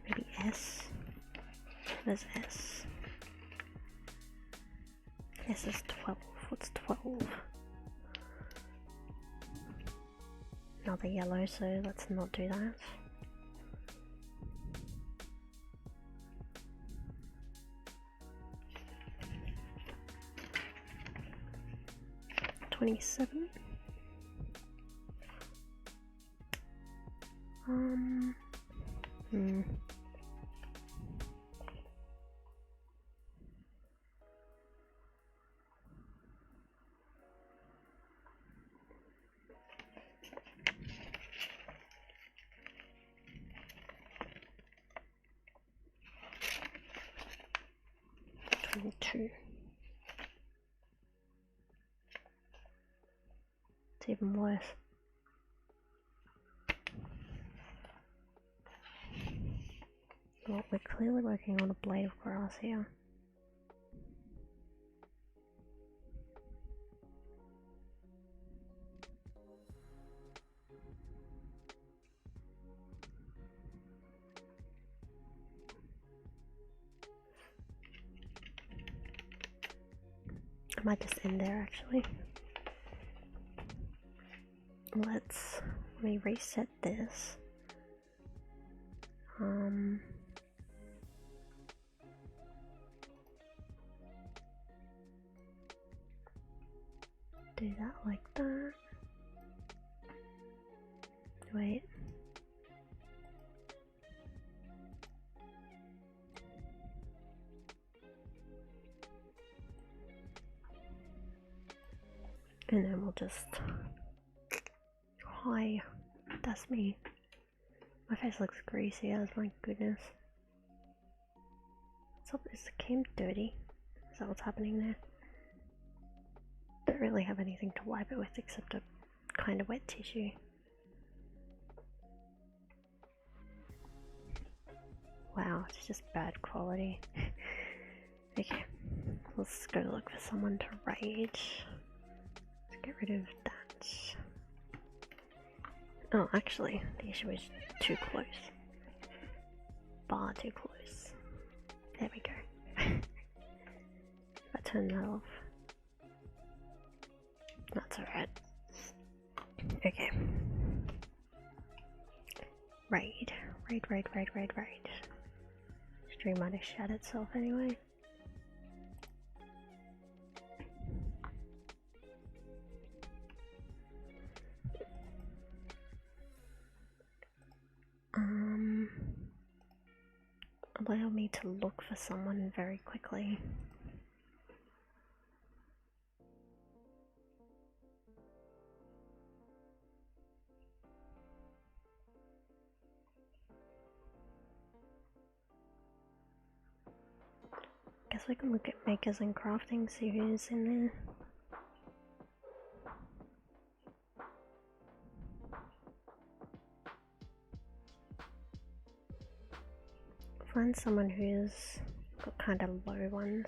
Maybe S. There's S. S is 12. What's 12? Another yellow, so let's not do that. 27. Two. It's even worse. Well, we're clearly working on a blade of grass here. I might just end there actually. Let me reset this. Do that like that. Wait. And then we'll just... Hi, that's me. My face looks greasy as my goodness. What's up? Is the cam dirty? Is that what's happening there? Don't really have anything to wipe it with except a kind of wet tissue. Wow, it's just bad quality. Okay, let's go look for someone to raid. Let's get rid of that. Oh, actually, the issue is too close. Far too close. There we go. If I turn that off. That's alright. Okay. Raid. Stream might have shut itself anyway. Allow me to look for someone very quickly. Guess we can look at makers and crafting, see who's in there. Find someone who's got kind of low ones.